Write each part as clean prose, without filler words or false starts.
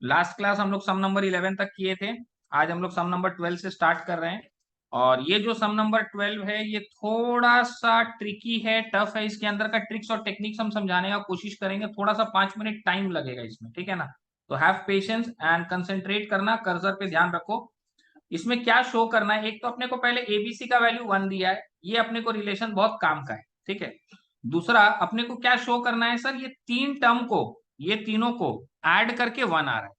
Last class हम लोग सम number 11 तक किए थे। आज हम लोग सम नंबर 12 से स्टार्ट कर रहे हैं। और ये जो सम नंबर 12 है ये थोड़ा सा ट्रिकी है, टफ है। इसके अंदर का ट्रिक्स और टेक्निक्स हम समझाने का कोशिश करेंगे। थोड़ा सा 5 मिनट टाइम लगेगा इसमें, ठीक है ना। तो हैव पेशेंस एंड कंसेंट्रेट करना, कर्सर पे ध्यान रखो। इसमें क्या शो करना है, एक तो अपने को पहले एबीसी का वैल्यू 1 दिया है, ये अपने को रिलेशन बहुत काम का है, ठीक है। दूसरा अपने को क्या शो करना है सर, ये तीन टर्म को, ये तीनों को ऐड करके 1 आ रहा है।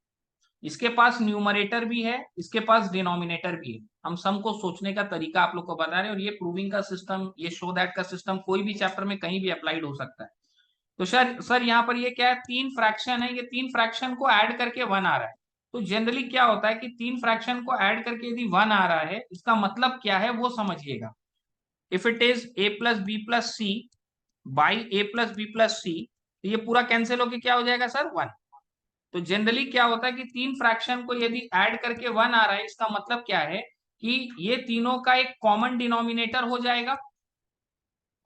इसके पास न्यूमरेटर भी है, इसके पास डिनोमिनेटर भी है। हम सम को सोचने का तरीका आप लोग को बता रहे हैं, और ये प्रूविंग का सिस्टम, ये शो दैट का सिस्टम कोई भी चैप्टर में कहीं भी अप्लाइड हो सकता है। तो सर यहाँ पर ये क्या है, तीन फ्रैक्शन है, ये तीन फ्रैक्शन को ऐड करके 1 आ रहा है। तो जनरली क्या होता है कि तीन फ्रैक्शन को ऐड करके यदि 1 आ रहा है, इसका मतलब क्या है वो समझिएगा। If it is a plus B plus C by A plus B plus C, तो ये पूरा कैंसिल होके क्या हो जाएगा सर, 1। तो जनरली क्या होता है कि तीन फ्रैक्शन को यदि ऐड करके 1 आ रहा है, इसका मतलब क्या है कि ये तीनों का एक कॉमन डिनोमिनेटर हो जाएगा।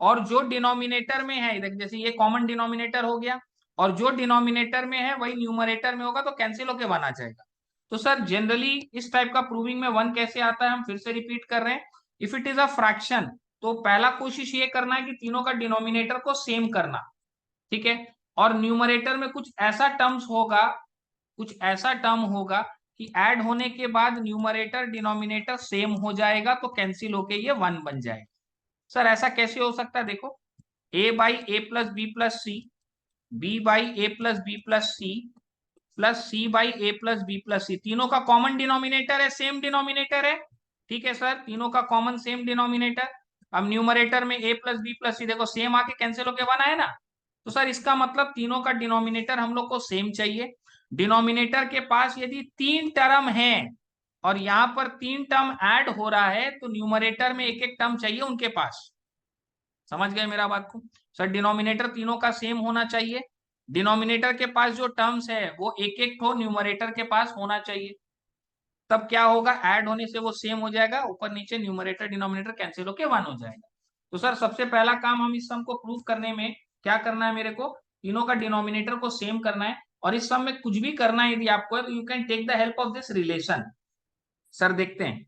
और जो डिनोमिनेटर में है, देख जैसे ये कॉमन डिनोमिनेटर हो गया, और जो डिनोमिनेटर में है वही न्यूमरेटर में होगा, तो कैंसिल होके 1 आ जाएगा। तो सर जनरली इस टाइप का प्रूविंग में 1 कैसे आता है, हम फिर से रिपीट कर रहे हैं। If it is a fraction, तो पहला कोशिश ये करना है कि तीनों का डिनोमिनेटर को सेम करना, ठीक है। और न्यूमरेटर में कुछ ऐसा टर्म्स होगा, कुछ ऐसा टर्म होगा कि ऐड होने के बाद न्यूमरेटर डिनोमिनेटर सेम हो जाएगा, तो कैंसिल होके ये 1 बन जाएगा। सर ऐसा कैसे हो सकता है, देखो, A by A plus B plus C, B by A plus B plus C, plus C by A plus B plus C, तीनों का कॉमन डिनोमिनेटर है, सेम डिनोमिनेटर है, ठीक है सर, तीनों का कॉमन सेम डिनोमिनेटर। अब न्यूमरेटर में A plus B plus C, देखो सेम आके कैंसिल होके 1 आए ना। तो सर इसका मतलब तीनों का डिनोमिनेटर हम लोग को सेम चाहिए। डिनोमिनेटर के पास यदि तीन टर्म है और यहां पर तीन टर्म ऐड हो रहा है, तो न्यूमरेटर में एक एक टर्म चाहिए उनके पास। समझ गए मेरा बात को। सर डिनोमिनेटर तीनों का सेम होना चाहिए, डिनोमिनेटर के पास जो टर्म्स है वो एक एक को न्यूमरेटर के पास होना चाहिए। तब क्या होगा, ऐड होने से वो सेम हो जाएगा, ऊपर नीचे न्यूमरेटर डिनोमिनेटर कैंसिल होके 1 हो जाएगा। तो सर सबसे पहला काम हम इस सम को प्रूव करने में क्या करना है, मेरे को तीनों का डिनोमिनेटर को सेम करना है। और इस सम में कुछ भी करना है यदि आपको है, तो you can take the help of this relation. Sir देखते हैं,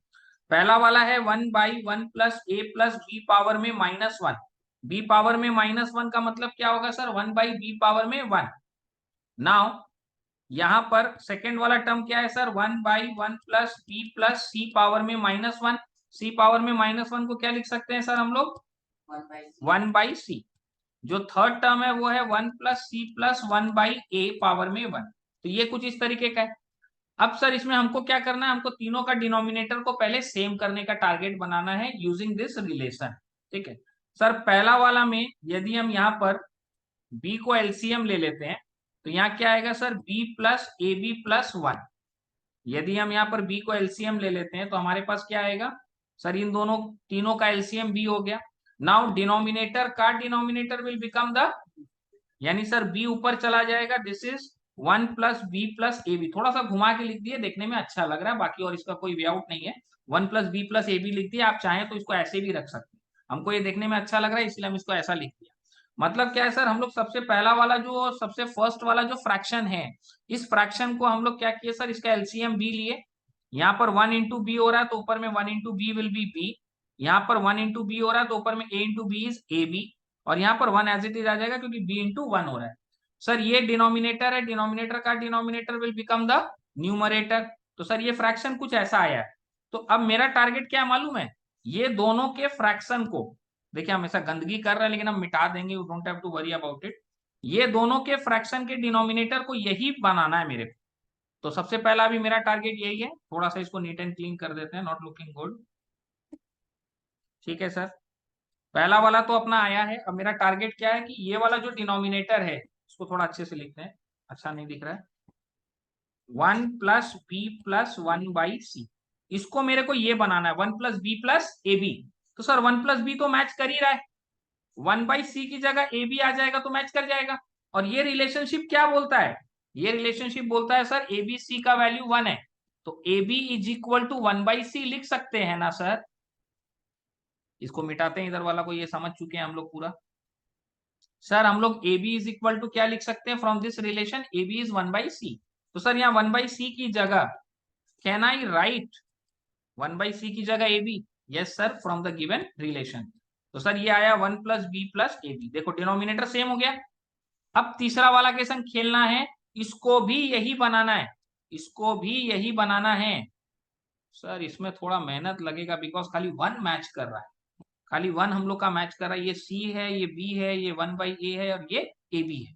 पहला वाला है 1/1 plus a plus b power में -1। बी पावर में -1 का मतलब क्या होगा सर, 1/बी पावर में 1। नाउ यहां पर सेकेंड वाला टर्म क्या है सर, 1/1 प्लस बी प्लस सी पावर में -1। सी पावर में -1 को क्या लिख सकते हैं सर हम लोग, 1/सी। जो थर्ड टर्म है वो है 1 प्लस सी प्लस 1/ए पावर में 1। तो ये कुछ इस तरीके का है। अब सर इसमें हमको क्या करना है, हमको तीनों का डिनोमिनेटर को पहले सेम करने का टारगेट बनाना है यूजिंग दिस रिलेशन, ठीक है। सर पहला वाला में यदि हम यहाँ पर b को एलसीएम ले लेते हैं, तो यहाँ क्या आएगा sir, b plus A B plus 1। यदि हम यहाँ पर b को एलसीएम ले लेते हैं तो हमारे पास क्या आएगा सर, इन दोनों तीनों का एलसीएम b हो गया। नाउ डिनोमिनेटर का डिनोमिनेटर विल बिकम द, यानी सर b ऊपर चला जाएगा, this is 1 plus B plus A b. थोड़ा सा घुमा के लिख दिए, देखने में अच्छा लग रहा है बाकी, और इसका कोई वे आउट नहीं है। 1 प्लस बी प्लस ए बी लिख दिया, आप चाहें तो इसको ऐसे भी रख सकते हैं, हमको ये देखने में अच्छा लग रहा है इसलिए हम इसको ऐसा लिख दिया। मतलब क्या है सर, हम लोग सबसे पहला वाला जो सबसे फर्स्ट वाला जो फ्रैक्शन है, इस फ्रैक्शन को हम लोग क्या किए सर, इसका एलसीएम बी लिए। यहाँ पर 1 इंटू बी हो रहा है तो ऊपर में 1 into b will be b. यहाँ पर 1 इंटू बी हो रहा है तो ऊपर में A into B is A B. और यहाँ पर 1 एज इट इज आ जाएगा क्योंकि बी इंटू 1 हो रहा है। सर ये डिनोमिनेटर है, डिनोमिनेटर का denominator will become the numerator. तो सर ये फ्रैक्शन कुछ ऐसा आया है। तो अब मेरा टारगेट क्या मालूम है, ये दोनों के फ्रैक्शन को, देखिए हम ऐसा गंदगी कर रहे हैं लेकिन हम मिटा देंगे, you don't have to worry about it. ये दोनों के फ्रैक्शन के डिनोमिनेटर को यही बनाना है मेरे को। तो सबसे पहला अभी मेरा टारगेट यही है, थोड़ा सा इसको नीट एंड क्लीन कर देते हैं, नॉट लुकिंग गुड, ठीक है सर। पहला वाला तो अपना आया है। अब मेरा टारगेट क्या है कि ये वाला जो डिनोमिनेटर है, इसको थोड़ा अच्छे से लिखते हैं, अच्छा नहीं दिख रहा है। 1 प्लस बी प्लस 1/सी, इसको मेरे को ये बनाना है 1 प्लस बी प्लस ए बी। तो सर 1 प्लस बी तो मैच कर ही रहा है, 1/सी की जगह ए बी आ जाएगा तो मैच कर जाएगा। और ये रिलेशनशिप क्या बोलता है, ये रिलेशनशिप बोलता है सर ए बी सी का वैल्यू 1 है, तो A B is equal to 1/सी लिख सकते हैं ना सर। इसको मिटाते हैं, इधर वाला को, ये समझ चुके हैं हम लोग पूरा। सर हम लोग A B is equal to क्या लिख सकते हैं from this relation, A B is 1/सी। तो सर यहाँ 1/c की जगह कैन आई राइट 1/c की जगह a b? Yes sir, from the given relation. तो सर ये आया 1 प्लस बी प्लस ए बी। देखो डिनोमिनेटर सेम हो गया। अब तीसरा वाला केसन खेलना है, इसको भी यही बनाना है, इसको भी यही बनाना है। सर इसमें थोड़ा मेहनत लगेगा बिकॉज खाली वन मैच कर रहा है, खाली वन हम लोग का मैच कर रहा है। ये सी है, ये बी है, ये 1/a है और ये ए बी है।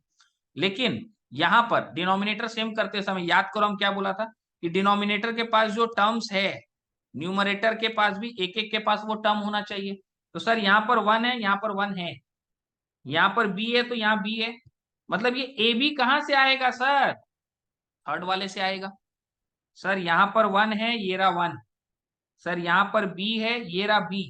लेकिन यहां पर डिनोमिनेटर सेम करते समय याद करो हम क्या बोला था कि डिनोमिनेटर के पास जो टर्म्स है, न्यूमरेटर के पास भी एक एक के पास वो टर्म होना चाहिए। तो सर यहाँ पर वन है, यहाँ पर वन है, यहाँ पर बी है तो यहाँ बी है। मतलब ये ए बी कहां से आएगा सर? थर्ड वाले से आएगा। सर यहाँ पर वन है, ये रहा वन। सर यहाँ पर बी है, ये रहा बी।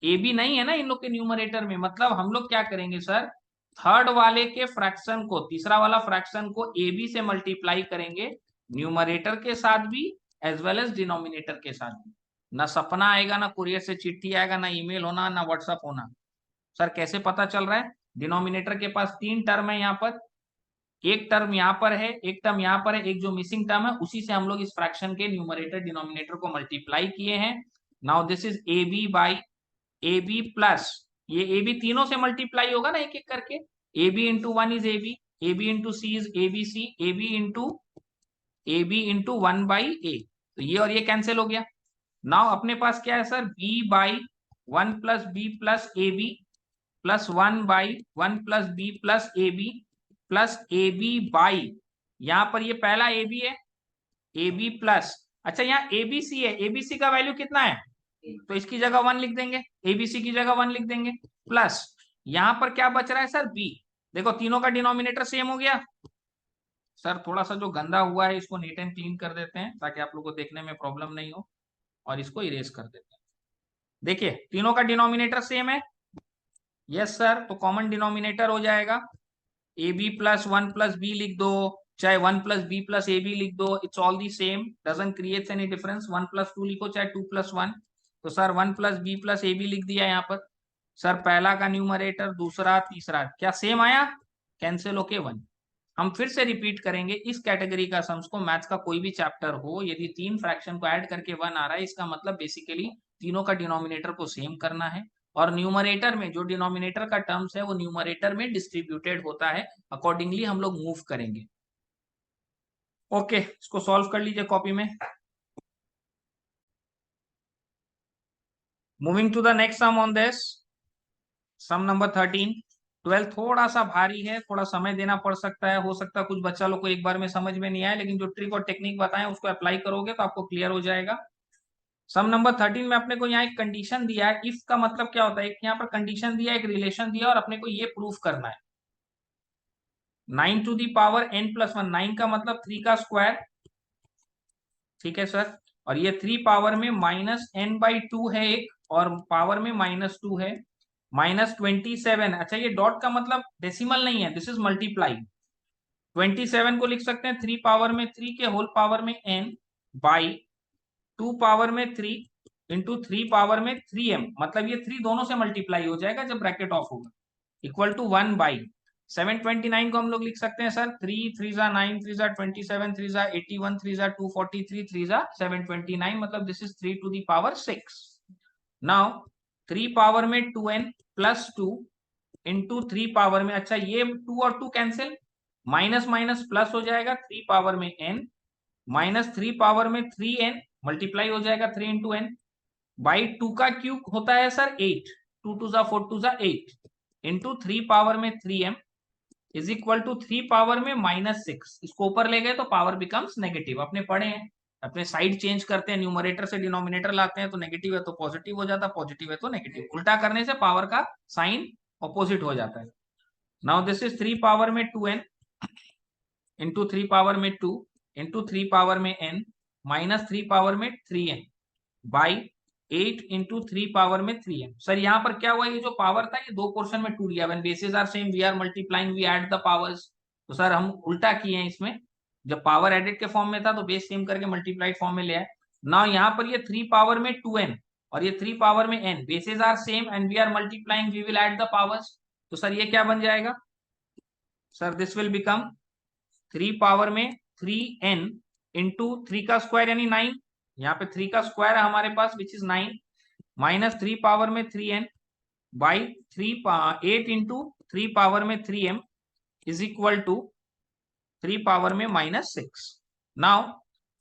ए बी नहीं है ना इन लोग के न्यूमरेटर में, मतलब हम लोग क्या करेंगे सर, थर्ड वाले के फ्रैक्शन को, तीसरा वाला फ्रैक्शन को ए बी से मल्टीप्लाई करेंगे, न्यूमरेटर के साथ भी एज वेल एज डिनोमिनेटर के साथ भी। ना सपना आएगा, ना कुरियर से चिट्ठी आएगा, ना ईमेल होना, ना व्हाट्सअप होना। सर कैसे पता चल रहा है? डिनोमिनेटर के पास तीन टर्म है यहाँ पर, एक टर्म यहाँ पर है, एक टर्म यहाँ पर है, एक जो मिसिंग टर्म है उसी से हम लोग इस फ्रैक्शन के न्यूमरेटर डिनोमिनेटर को मल्टीप्लाई किए हैं। Now this is A b by a B plus, ये ए बी तीनों से मल्टीप्लाई होगा ना एक एक करके। A b into one is A b into c is A b c, a b into 1/a। तो ये और ये कैंसिल हो गया। नाउ अपने पास क्या है sir, b by 1 plus B plus A B plus 1/1 plus B plus A B plus A b by, यहां पर ये पहला ए बी है, ए बी प्लस, अच्छा यहाँ एबीसी है, एबीसी का वैल्यू कितना है, तो इसकी जगह वन लिख देंगे, एबीसी की जगह वन लिख देंगे, प्लस यहां पर क्या बच रहा है सर, बी। देखो तीनों का डिनोमिनेटर सेम हो गया। सर थोड़ा सा जो गंदा हुआ है इसको नीट एंड क्लीन कर देते हैं ताकि आप लोग को देखने में प्रॉब्लम नहीं हो, और इसको इरेज कर देते हैं। देखिए तीनों का डिनोमिनेटर सेम है, यस सर, तो कॉमन डिनोमिनेटर हो जाएगा a B plus 1 plus b लिख दो, चाहे 1 प्लस बी प्लस ए बी लिख दो, it's all the same, doesn't creates any difference. 1 plus 2 लिखो चाहे 2 प्लस 1। तो सर 1 प्लस बी प्लस ए बी लिख दिया यहाँ पर। सर पहला का न्यूमरेटर, दूसरा, तीसरा क्या सेम आया, कैंसिल होके वन। हम फिर से रिपीट करेंगे इस कैटेगरी का सम्स को, मैथ्स का कोई भी चैप्टर हो, यदि तीन फ्रैक्शन को ऐड करके वन आ रहा है, इसका मतलब बेसिकली तीनों का डिनोमिनेटर को सेम करना है, और न्यूमरेटर में जो डिनोमिनेटर का टर्म्स है वो न्यूमरेटर में डिस्ट्रीब्यूटेड होता है, अकॉर्डिंगली हम लोग मूव करेंगे। ओके, इसको सॉल्व कर लीजिए कॉपी में। Moving to the next sum on this, sum number 13। 12 थोड़ा सा भारी है, थोड़ा समय देना पड़ सकता है, हो सकता है कुछ बच्चा लोग को एक बार में समझ में नहीं आए, लेकिन जो ट्रिक और टेक्निक बताएं उसको अप्लाई करोगे तो आपको क्लियर हो जाएगा। सम नंबर 13 में अपने को यहाँ एक कंडीशन दिया है, इफ का मतलब क्या होता है, एक यहाँ पर कंडीशन दिया है, एक रिलेशन दिया है, और अपने को ये प्रूफ करना है। 9 to the power n plus 1, 9 का मतलब 3 का स्क्वायर, ठीक है सर, और ये 3 पावर में -n/2 है एक, और पावर में -2 है, -27। अच्छा ये डॉट का मतलब डेसिमल नहीं है, दिस इज मल्टीप्लाई। 27 को लिख सकते हैं 3 पावर में 3 के होल पावर में n बाई 2 पावर में 3 इंटू 3 पावर में 3m, मतलब ये 3 दोनों से मल्टीप्लाई हो जाएगा जब ब्रैकेट ऑफ होगा, इक्वल टू 1 बाई 729 को हम लोग लिख सकते हैं सर, 3 3 जा 9, 3 जा 27, 3 जा 81, 3 जा 243, 3 जा 729, मतलब this is 3 to the power 6। Now 3 power में 2n प्लस 2 इंटू 3 पावर में, अच्छा ये 2 और 2 कैंसिल, माइनस माइनस प्लस हो जाएगा, 3 पावर में n माइनस 3 पावर में 3n मल्टीप्लाई हो जाएगा 3 इंटू एन बाई 2 का क्यूब होता है सर 8, 2 2 जा 4 2 जा 8 इंटू 3 पावर में 3m is equal to 3 power में -6। इसको ऊपर ले गए तो पावर बिकम्स नेगेटिव, अपने पढ़े हैं, अपने साइड चेंज करते हैं, न्यूमरेटर से डिनोमिनेटर लाते हैं, तो नेगेटिव है तो पॉजिटिव हो जाता है, पॉजिटिव है तो नेगेटिव, उल्टा करने से पावर का साइन ऑपोजिट हो जाता है। नाउ दिस इज 3 पावर में 2n इंटू 3 पावर में 2 इंटू 3 पावर में n माइनस 3 पावर में 3n बाई 8 इंटू 3 पावर में 3m। सर यहाँ पर क्या हुआ, ये जो पावर था ये दो पोर्शन में टूट गया, when bases are same we are multiplying we add the powers. तो सर हम उल्टा किए हैं इसमें, जब पावर एडेड के फॉर्म में था तो बेस सेम करके मल्टीप्लाइड फॉर्म में ले आए। नाउ यहाँ पर ये 3 पावर में 2n और ये 3 पावर में n, bases are same and we are multiplying we will add the powers. तो सर ये क्या बन जाएगा, sir this will become 3 power में 3n इंटू 3 का स्क्वायर यानी 9, यहाँ पे 3 का स्क्वायर है हमारे पास विच इज 9, माइनस 3 पावर में 3n बाई 8 इंटू 3 पावर में 3m is equal to 3 power में -6। नाउ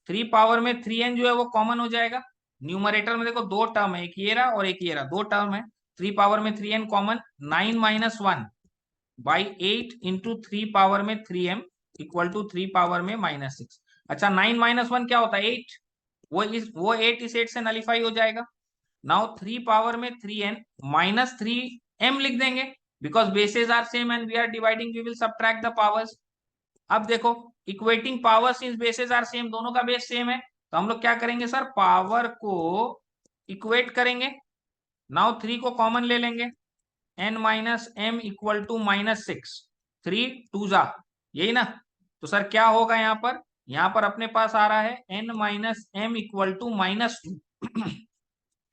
3 पावर में 3n जो है वो कॉमन हो जाएगा, न्यूमरेटर में देखो दो टर्म है, एक ये रहा और एक ये रहा, दो टर्म है, 3 पावर में 3n common, 9 minus 1 by 8 into 3 power में 3m इक्वल टू 3 पावर में -6। अच्छा 9 माइनस 1 क्या होता है 8, वो 8 इस 8 से नलीफाई हो जाएगा। नाउ 3 पावर में 3n माइनस 3m लिख देंगे, because bases are same and we are dividing, we will subtract the powers. अब देखो equating power since bases are same, दोनों का बेस सेम है, तो हम लोग क्या करेंगे सर, पावर को इक्वेट करेंगे। नाउ 3 को कॉमन ले लेंगे, n minus m equal to -6, 3 2 जा, यही ना। तो सर क्या होगा यहाँ पर अपने पास आ रहा है n minus m equal to -2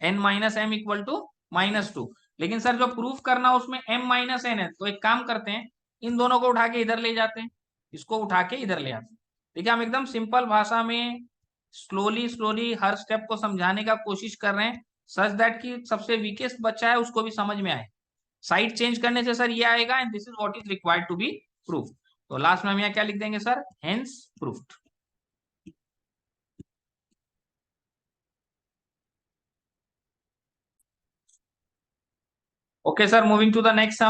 n minus m equal to -2। लेकिन सर जो प्रूफ करना उसमें m माइनस एन है, तो एक काम करते हैं, इन दोनों को उठा के इधर ले जाते हैं, इसको उठा के इधर ले आते हैं। देखिए हम एकदम सिंपल भाषा में स्लोली स्लोली हर स्टेप को समझाने का कोशिश कर रहे हैं, सच दैट कि सबसे वीकेस्ट बच्चा है उसको भी समझ में आए। साइड चेंज करने से सर ये आएगा and this is what is required to be proof. तो लास्ट में हम यहाँ क्या लिख देंगे sir, hence proofed. Okay sir, moving to the next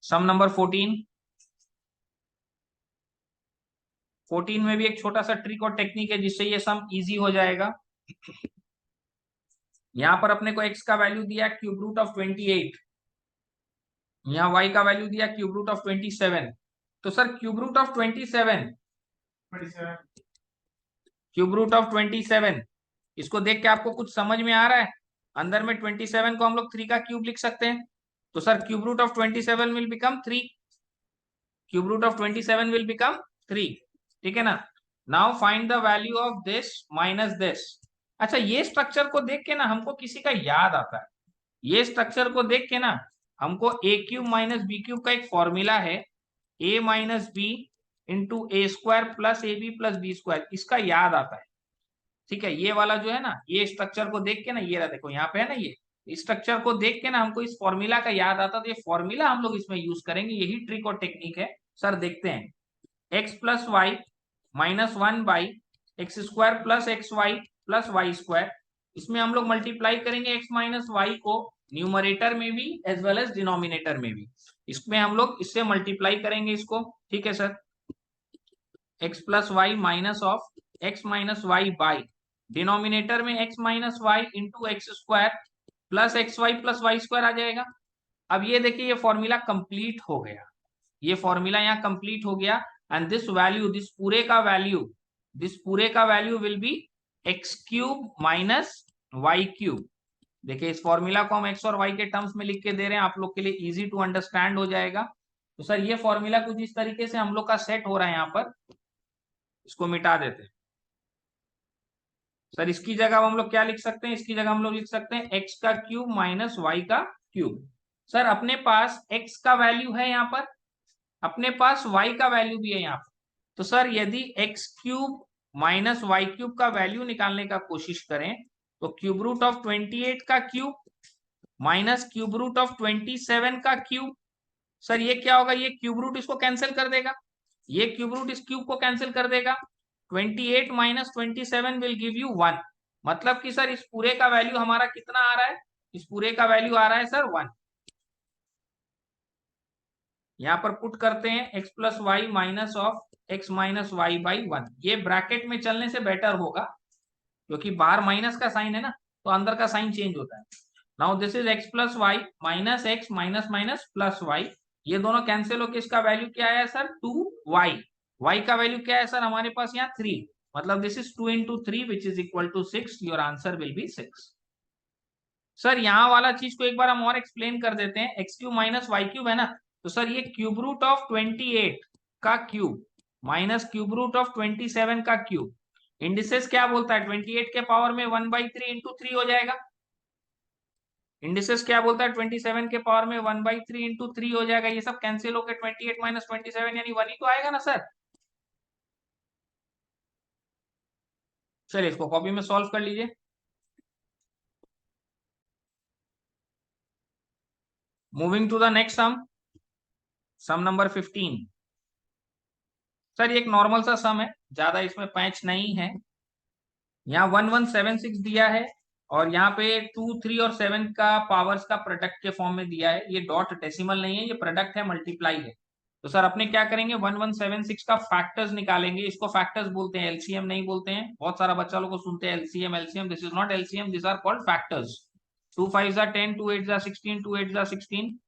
sum number 14। 14 में भी एक छोटा सा ट्रिक और टेक्निक है जिससे ये सम इजी हो जाएगा। यहां पर अपने को x का वैल्यू दिया क्यूब रूट ऑफ 28, यहाँ y का वैल्यू दिया क्यूब रूट ऑफ 27। तो sir cube root of 27, cube root of 27, इसको देख के आपको कुछ समझ में आ रहा है? अंदर में 27 को हम लोग 3 का क्यूब लिख सकते हैं, तो sir cube root of 27 will become 3, cube root of 27 will become 3, ठीक है ना। Now find the value of this minus this. अच्छा ये स्ट्रक्चर को देख के ना हमको किसी का याद आता है, ये स्ट्रक्चर को देख के ना हमको A cube minus B cube का एक फॉर्मूला है, A minus B into A square plus A B plus B square, इसका याद आता है। ठीक है, ये वाला जो है ना, ये स्ट्रक्चर को देख के ना, ये रहा देखो यहाँ पे है ना, ये स्ट्रक्चर को देख के ना हमको इस फॉर्मूला का याद आता, तो ये फॉर्मूला हम लोग इसमें यूज करेंगे, यही ट्रिक और टेक्निक है। सर देखते हैं, x plus Y minus 1 by x square plus x Y plus Y square, इसमें हम लोग मल्टीप्लाई करेंगे एक्स माइनस वाई को न्यूमरेटर में भी एज वेल एज डिनोमिनेटर में भी, इसमें हम लोग इससे मल्टीप्लाई करेंगे इसको, ठीक है sir. X plus Y minus of x minus Y by denominator में X minus Y into X square plus x Y plus Y square आ जाएगा। अब ये देखिए ये फॉर्मूला कंप्लीट हो गया, ये फॉर्मूला यहाँ कंप्लीट हो गया, एंड दिस वैल्यू, दिस पूरे का value will be x cube minus y cube. देखिए इस फॉर्मूला को हम एक्स और वाई के टर्म्स में लिख के दे रहे हैं, आप लोग के लिए इजी टू अंडरस्टैंड हो जाएगा। तो सर ये फॉर्मूला कुछ इस तरीके से हम लोग का सेट हो रहा है यहाँ पर, इसको मिटा देते हैं। सर इसकी जगह हम लोग क्या लिख सकते हैं, इसकी जगह हम लोग लिख सकते हैं एक्स का क्यूब माइनस वाई का क्यूब। सर अपने पास एक्स का वैल्यू है यहाँ पर, अपने पास वाई का वैल्यू भी है यहाँ पर, तो सर यदि x cube minus y cube का वैल्यू निकालने का कोशिश करें, तो क्यूब रूट ऑफ 28 का cube minus cube root of 27 का क्यूब, सर ये क्या होगा, ये क्यूब रूट इसको कैंसिल कर देगा, ये क्यूब रूट इस क्यूब को कैंसिल कर देगा, 28 माइनस 27 विल गिव यू 1। मतलब कि सर इस पूरे का वैल्यू हमारा कितना आ रहा है, इस पूरे का वैल्यू आ रहा है सर 1। यहाँ पर पुट करते हैं x plus Y minus of x minus Y by 1, ये ब्रैकेट में चलने से बेटर होगा क्योंकि बाहर माइनस का साइन है ना, तो अंदर का साइन चेंज होता है। Now this is x plus Y minus x minus minus plus y, ये दोनों कैंसिल होकर इसका वैल्यू क्या आया सर 2y, y का वैल्यू क्या है सर हमारे पास यहाँ 3, मतलब this is 2 into 3 which is equal to 6, your answer will be 6। Sir यहाँ वाला चीज को एक बार हम और एक्सप्लेन कर देते हैं, x cube minus y cube है ना, तो सर ये क्यूब रूट ऑफ 28 का cube minus cube root of 27 का क्यूब, इंडिसेस क्या बोलता है 28 के पावर में 1/3 इंटू 3 हो जाएगा, इंडिसेस क्या बोलता है 27 के पावर में 1/3 इंटू 3 हो जाएगा, ये सब कैंसिल होकर 28 माइनस 27 यानी 1 ही तो आएगा ना सर। चलिए इसको कॉपी में सॉल्व कर लीजिए। Moving to the next sum number 15। Sir ये एक नॉर्मल सा सम है, ज्यादा इसमें पैच नहीं है। यहाँ 1176 दिया है और यहाँ पे 2, 3 और 7 का पावर्स का प्रोडक्ट के फॉर्म में दिया है। ये डॉट डेसिमल नहीं है, ये प्रोडक्ट है, मल्टीप्लाई है। तो सर अपने क्या करेंगे, 1176 का फैक्टर्स निकालेंगे। इसको फैक्टर्स बोलते हैं, एलसीएम नहीं बोलते हैं। बहुत सारा बच्चा लोग को सुनते हैं LCM LCM, this is not LCM, this are called factors. 2 5 जा 10, 2 8 जा 16, 2 8 जा 16,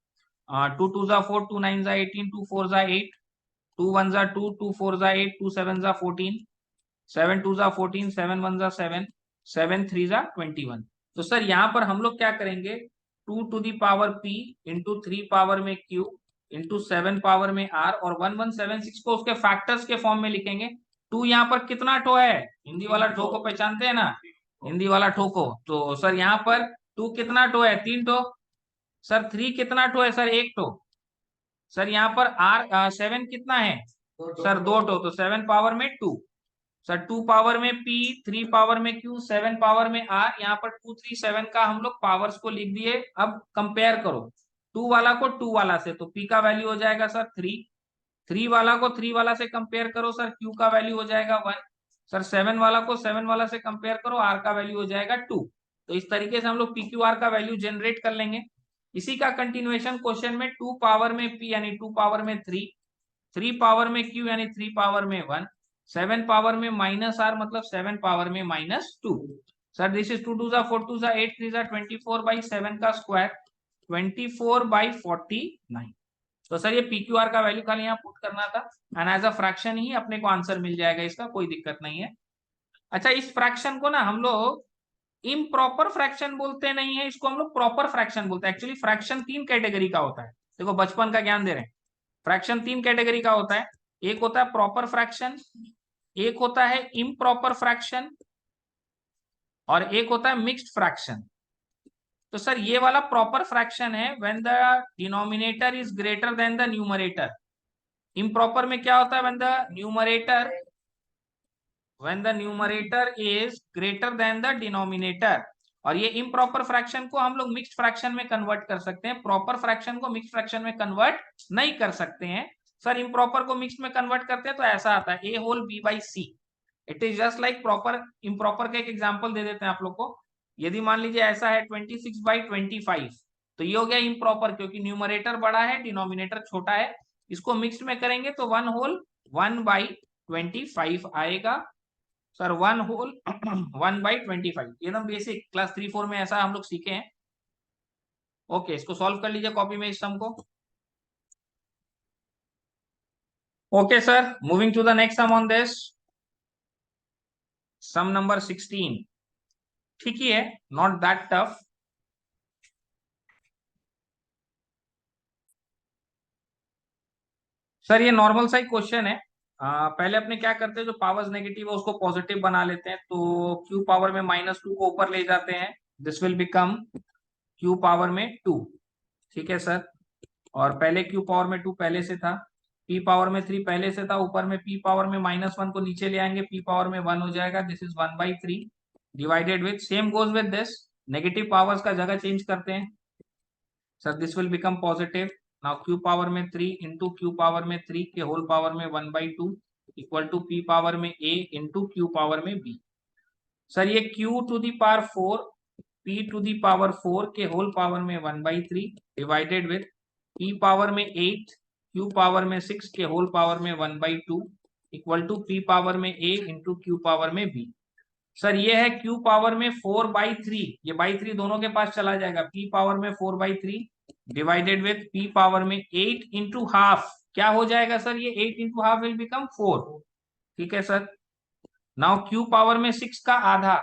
2 2 जा 4, 2 9 जा 18, 2 4 जा 8, 2 1 जा 2, 2 4 जा 8, 2 7 जा 14, 7 2 जा 14, 7 1 जा 7, 7 3 जा 21। तो सर यहाँ पर हम लोग क्या करेंगे, 2 to the power p into 3 power में q इंटू 7 पावर में r, और 1176 को उसके फैक्टर्स के फॉर्म में लिखेंगे। 2 यहाँ पर कितना ठो है, हिंदी वाला ठो को पहचानते हैं ना, हिंदी वाला ठो को। तो सर यहाँ पर 2 कितना ठो है, 3 ठो। सर 3 कितना ठो है, सर 1 ठो। सर यहाँ पर r 7 कितना है, सर 2 ठो, तो 7 पावर में 2। सर 2 पावर में p, 3 पावर में q, 7 पावर में r। यहाँ पर 2 3 7 का हम लोग पावर्स को लिख दिए। अब कंपेयर करो 2 वाला को 2 वाला से, तो p का वैल्यू हो जाएगा सर 3। 3 वाला को 3 वाला से कंपेयर करो सर, q का वैल्यू हो जाएगा 1। सर 7 वाला को 7 वाला से कंपेयर करो, r का वैल्यू हो जाएगा 2। तो इस तरीके से हम लोग पी क्यू आर का वैल्यू जनरेट कर लेंगे। इसी का कंटिन्यूएशन क्वेश्चन में 2 पावर में p यानी 2 पावर में 3, 3 पावर में q यानी 3 पावर में 1, 7 पावर में माइनस आर मतलब 7 पावर में -2। सर दिस इज 2 2 जा 4 2 जा 8 3 जा 24 बाई 7 का स्क्वायर, 24 बाई 49। तो सर ये पी क्यू आर का वैल्यू खाली यहाँ पुट करना था, एंड एज अ फ्रैक्शन ही अपने को आंसर मिल जाएगा, इसका कोई दिक्कत नहीं है। अच्छा इस फ्रैक्शन को ना हम लोग इम्प्रॉपर फ्रैक्शन बोलते नहीं है, इसको हम लोग प्रॉपर फ्रैक्शन बोलते हैं। एक्चुअली फ्रैक्शन 3 कैटेगरी का होता है, देखो बचपन का ज्ञान दे रहे हैं। फ्रैक्शन 3 कैटेगरी का होता है, एक होता है प्रॉपर फ्रैक्शन, एक होता है इम्प्रॉपर फ्रैक्शन, और एक होता है मिक्स्ड फ्रैक्शन। तो सर ये वाला प्रॉपर फ्रैक्शन है when the denominator is greater than the numerator. Improper में क्या होता है, when the numerator is greater than the denominator. और ये इम्प्रॉपर फ्रैक्शन को हम लोग मिक्स्ड फ्रैक्शन में कन्वर्ट कर सकते हैं, प्रॉपर फ्रैक्शन को मिक्स्ड फ्रैक्शन में कन्वर्ट नहीं कर सकते हैं। सर इम्प्रॉपर को मिक्स्ड में कन्वर्ट करते हैं तो ऐसा आता है a whole b by c। It is just like proper. Improper का एक एग्जांपल दे देते हैं आप लोग को। यदि मान लीजिए ऐसा है 26/25, तो ये हो गया इम्प्रॉपर, क्योंकि न्यूमरेटर बड़ा है डिनोमिनेटर छोटा है। इसको मिक्स्ड में करेंगे तो 1 होल 1/25 आएगा। सर 1 होल 1/25, एकदम बेसिक, क्लास 3 4 में ऐसा हम लोग सीखे हैं। ओके इसको सॉल्व कर लीजिए कॉपी में इस सम को। Okay sir, moving to the next sum on this, sum number 16। ठीक ही है, नॉट दैट टफ। सर ये नॉर्मल सा ही क्वेश्चन है। पहले अपने क्या करते हैं, जो पावर्स नेगेटिव है उसको पॉजिटिव बना लेते हैं। तो क्यू पावर में -2 को ऊपर ले जाते हैं, this will become Q power में 2। ठीक है सर, और पहले क्यू पावर में 2 पहले से था, पी पावर में 3 पहले से था, ऊपर में पी पावर में -1 को नीचे ले आएंगे, पी पावर में 1 हो जाएगा, this is 1/3 divided with, same goes with this, negative powers का जगह चेंज करते हैं। Sir this will become positive. Now Q power में 3 इंटू क्यू पावर में 3 के होल पावर में 1/2 इक्वल टू पी पावर में a इंटू क्यू पावर में b। सर ये q to the power 4, p to the power 4 के whole power में 1/3 divided with p power में 8 q पावर में 6 के होल पावर में 1/2 इक्वल टू p पावर में a इंटू क्यू पावर में b। सर ये है q पावर में 4/3, ये बाई 3 दोनों के पास चला जाएगा, p पावर में 4/3 डिवाइडेड विथ p पावर में 8 इंटू हाफ। क्या हो जाएगा सर, ये 8 इंटू हाफ विल बिकम 4। ठीक है सर, नाउ q पावर में 6 का आधा,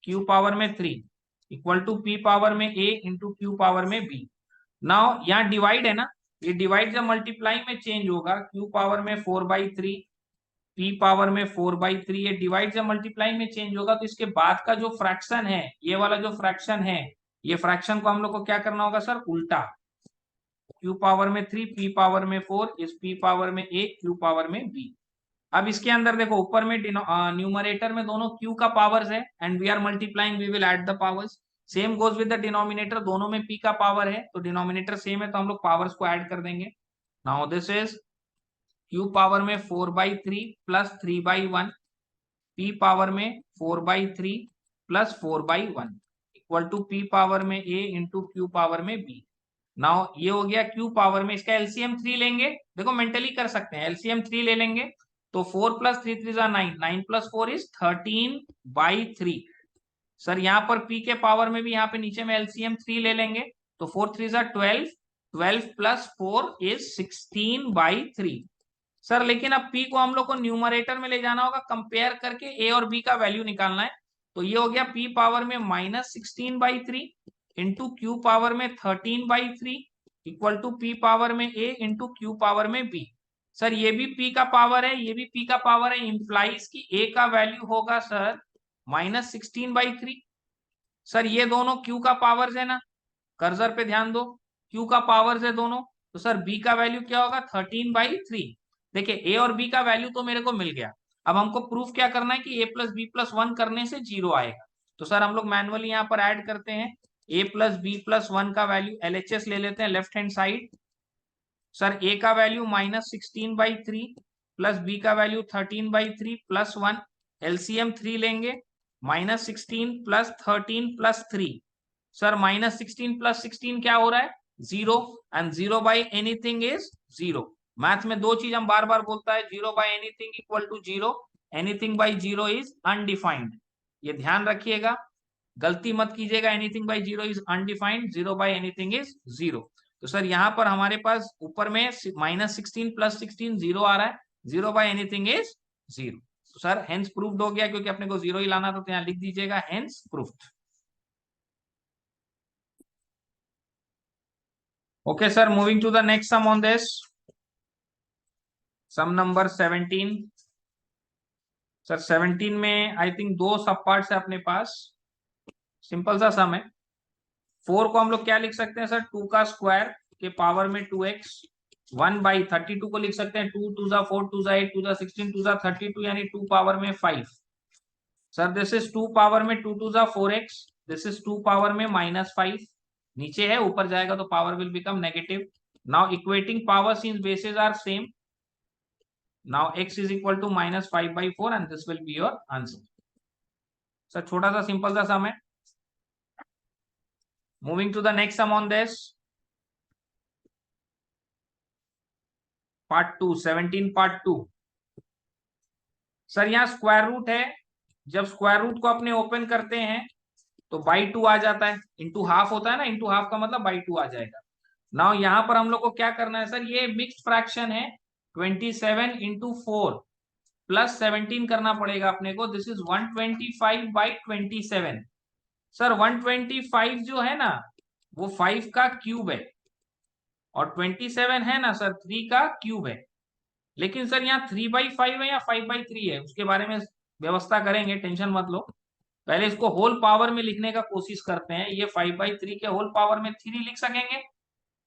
q पावर में 3 इक्वल टू p पावर में a इंटू क्यू पावर में b। नाउ यहाँ डिवाइड है ना, ये डिवाइड जब मल्टीप्लाई में चेंज होगा, q पावर में 4/3, p पावर में 4/3, ये डिवाइड जब मल्टीप्लाई में चेंज होगा तो इसके बाद का जो फ्रैक्शन है, ये वाला जो फ्रैक्शन है, ये फ्रैक्शन को हम लोग को क्या करना होगा सर, उल्टा। q पावर में 3 p पावर में 4 इस p पावर में a q पावर में b। अब इसके अंदर देखो ऊपर में न्यूमरेटर में दोनों q का पावर्स है and we are multiplying, we will add the powers. Same goes with the denominator, दोनों में p का पावर है तो डिनोमिनेटर सेम है तो हम लोग पावर्स को ऐड कर देंगे। Now this is q power में 4/3 प्लस 3/1, p पावर में 4/3 plus 4/1 equal to p power में a इंटू q पावर में b। नाउ ये हो गया q पावर में, इसका एलसीएम 3 लेंगे, देखो मेंटली कर सकते हैं, एलसीएम 3 ले लेंगे तो 4 प्लस 3 3 9, 9 प्लस 4 इज 13/3। सर यहाँ पर p के पावर में भी यहाँ पे नीचे में एलसीएम 3 ले लेंगे तो 4 3 12, 12 प्लस 4 इज 16/3। सर लेकिन अब p को हम लोग को न्यूमरेटर में ले जाना होगा, कंपेयर करके a और b का वैल्यू निकालना है। तो ये हो गया p पावर में -16/3 इंटू क्यू पावर में 13/3 इक्वल टू p पावर में a इंटू क्यू पावर में b। सर ये भी p का पावर है, ये भी p का पावर है, इंप्लाइज की a का वैल्यू होगा सर -16/3। सर ये दोनों q का पावर्स है ना, कर्सर पे ध्यान दो, q का पावर्स है दोनों, तो सर b का वैल्यू क्या होगा 13/3। देखिए a और b का वैल्यू तो मेरे को मिल गया, अब हमको प्रूफ क्या करना है कि a प्लस बी प्लस 1 करने से 0 आएगा। तो सर हम लोग मैनुअली यहाँ पर ऐड करते हैं, a प्लस बी प्लस 1 का वैल्यू एलएचएस ले लेते हैं left hand side. Sir a का वैल्यू -16/3 प्लस b का वैल्यू 13/3 प्लस 1, एलसीएम 3 लेंगे, -16 प्लस 13 प्लस 3। सर -16 प्लस 16 क्या हो रहा है 0, and 0 by anything is 0। Math में दो चीज हम बार बार बोलता है, 0 by anything equal to 0, anything by 0 is undefined. ये ध्यान रखिएगा, गलती मत कीजिएगा, anything by 0 is undefined, 0 by anything is 0। तो सर यहाँ पर हमारे पास ऊपर में -16 प्लस 16 0 आ रहा है, 0 बाई एनीथिंग इज 0। तो सर हेंस प्रूफ्ड हो गया, क्योंकि अपने को 0 ही लाना था तो यहाँ लिख दीजिएगा hence proofed. Okay, sir, moving to the next sum on this. Sum number 17. Sir 17 में आई थिंक दो सब पार्ट्स है अपने पास, सिंपल सा सम है। 4 को हम लोग क्या लिख सकते हैं सर, 2 का स्क्वायर के पावर में 2x, 1/32 को लिख सकते हैं 2 2 4 2 8 2 16 2 32 यानी 2 पावर में 5। सर दिस इज 2 पावर में 2 2 4x, दिस इज 2 पावर में -5, नीचे है ऊपर जाएगा तो power will become negative. Now equating power since basis are same, now x is equal to -5/4 and this will be your answer। Sir छोटा सा simple सा सम है। Moving to the next sum on this, part 2, 17 part 2। Sir यहाँ square root है, जब square root को अपने open करते हैं तो बाई 2 आ जाता है, इंटू हाफ होता है ना, इंटू हाफ का मतलब बाई 2 आ जाएगा। नाउ यहाँ पर हम लोग को क्या करना है सर, ये मिक्स्ड फ्रैक्शन है, 27 इंटू 4 प्लस 17 करना पड़ेगा अपने को, दिस इज 125/27। सर 125 जो है ना वो 5 का क्यूब है, और 27 है ना सर 3 का क्यूब है। लेकिन सर यहाँ 3/5 है या 5/3 है, उसके बारे में व्यवस्था करेंगे, टेंशन मत लो। पहले इसको होल पावर में लिखने का कोशिश करते हैं, ये 5/3 के होल पावर में 3 लिख सकेंगे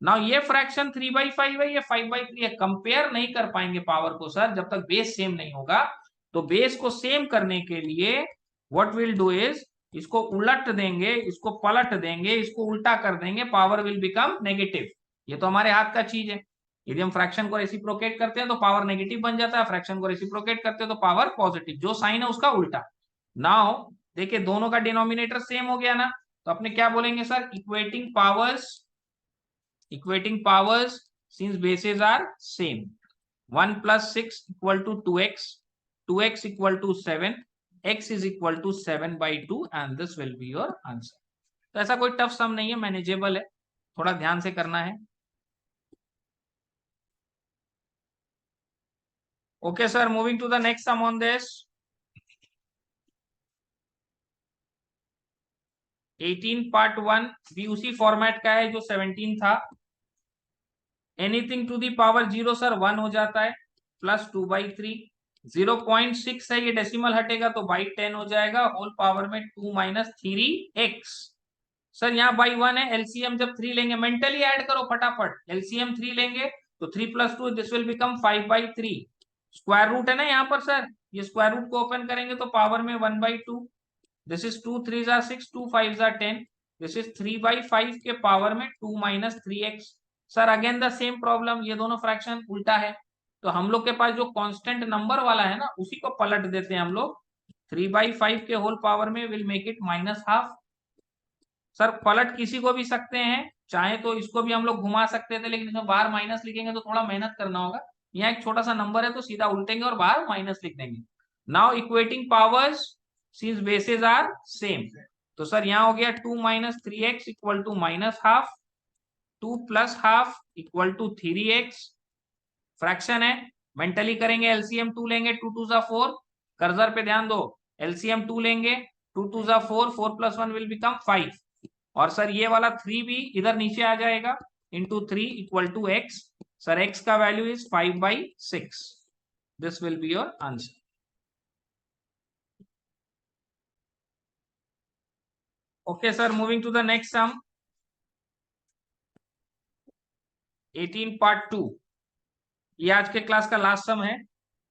ना, ये फ्रैक्शन 3/5 है, ये 5/3 है, कंपेयर नहीं कर पाएंगे पावर को सर जब तक बेस सेम नहीं होगा। तो बेस को सेम करने के लिए व्हाट विल डू इज, इसको उलट देंगे, इसको पलट देंगे, इसको उल्टा कर देंगे, पावर विल बिकम नेगेटिव। ये तो हमारे हाथ का चीज है, यदि हम फ्रैक्शन को रेसिप्रोकेट करते हैं तो पावर नेगेटिव बन जाता है, फ्रैक्शन को रेसिप्रोकेट करते हैं तो पावर पॉजिटिव, जो साइन है उसका उल्टा। नाउ देखिए दोनों का डिनोमिनेटर सेम हो गया ना, तो अपने क्या बोलेंगे sir, equating powers since basis are same, 1 + 6 = 2x, 2x = 7, x is equal to 7/2 and this will be your answer। तो ऐसा कोई टफ सम नहीं है, मैनेजेबल है, थोड़ा ध्यान से करना है। Okay sir, moving to the next sum on this, 18 part 1 भी उसी फॉर्मेट का है जो 17 था। Anything to the power 0 sir 1 हो जाता है, प्लस 2/3, 0.6 है, ये डेसिमल हटेगा तो बाई 10 हो जाएगा, होल पावर में 2 - 3x। सर यहाँ बाई 1 है, एलसीएम जब 3 लेंगे, मेंटली ऐड करो फटाफट, एलसीएम 3 लेंगे तो 3 + 2 this will become 5/3, square root है ना यहाँ पर सर, ये स्क्वायर रूट को ओपन करेंगे तो पावर में 1/2, this is 2 3 jar 6, 2 5 jar 10, this is 3/5 के पावर में 2 minus 3x। Sir again the same problem, ये दोनों फ्रैक्शन उल्टा है, तो हम लोग के पास जो कांस्टेंट नंबर वाला है ना उसी को पलट देते हैं हम लोग। 3/5 के होल पावर में विल मेक इट -12। सर पलट किसी को भी सकते हैं, चाहे तो इसको भी हम लोग घुमा सकते थे, लेकिन इसमें बाहर माइनस लिखेंगे तो थोड़ा मेहनत करना होगा। यहाँ एक छोटा सा नंबर है तो सीधा उल्टेंगे और बाहर माइनस लिख देंगे। Now equating powers since bases are same, तो सर यहाँ हो गया 2 minus 3x equal to -12, 2 plus half equal to 3x। Fraction है, मेंटली करेंगे, एलसीएम 2 लेंगे, 2 2 जा 4, कर्सर पे ध्यान दो, एलसीएम 2 लेंगे, 2 2 जा 4, 4 प्लस 1 विल बिकम 5, और सर ये वाला 3 भी इधर नीचे आ जाएगा, into 3 equal to X. Sir X का value is 5/6, this will be your answer. Okay sir, moving to the next sum, 18 part 2। ये आज के क्लास का लास्ट सम है,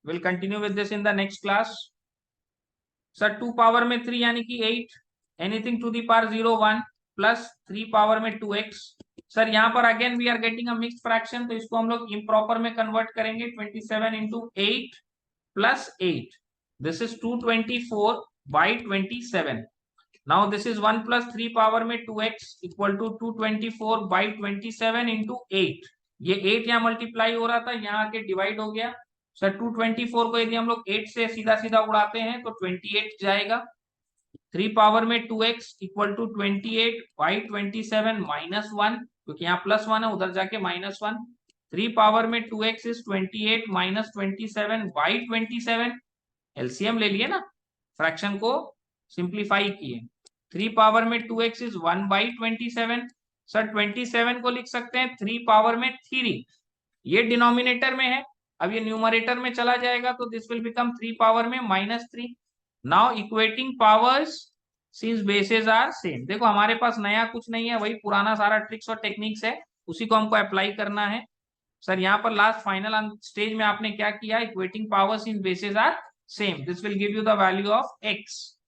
will continue with this in the next class. Sir 2 power में 3 यानी कि 8, anything to the power 0 1 plus 3 power में 2x। Sir यहाँ पर again we are getting a mixed fraction, तो इसको हम लोग इम्प्रॉपर में कन्वर्ट करेंगे, 27 into 8 plus 8, this is 224/27। Now this is 1 plus 3 power में 2x इक्वल टू 224/27 इंटू 8। ये 8 यहाँ मल्टीप्लाई हो रहा था, यहाँ आके डिवाइड हो गया। सर 224 को यदि हम लोग 8 से सीधा सीधा उड़ाते हैं तो 28 जाएगा। 3 पावर में 2x इक्वल टू 28/27 -1, क्योंकि यहाँ +1 है उधर जाके -1। 3 पावर में 2x इज 28 माइनस 27/27, एलसीएम ले लिए ना, फ्रैक्शन को सिंप्लीफाई किए। 3 पावर में 2x इज 1/27। सर 27 को लिख सकते हैं 3 पावर में 3, ये डिनोमिनेटर में है, अब ये न्यूमरेटर में चला जाएगा तो दिस विल बिकम 3 पावर में -3। Now equating powers since bases are same, देखो हमारे पास नया कुछ नहीं है, वही पुराना सारा ट्रिक्स और टेक्निक्स है, उसी को हमको अप्लाई करना है। सर यहाँ पर लास्ट फाइनल स्टेज में आपने क्या किया, equating powers since bases are same, this will give you the value of x।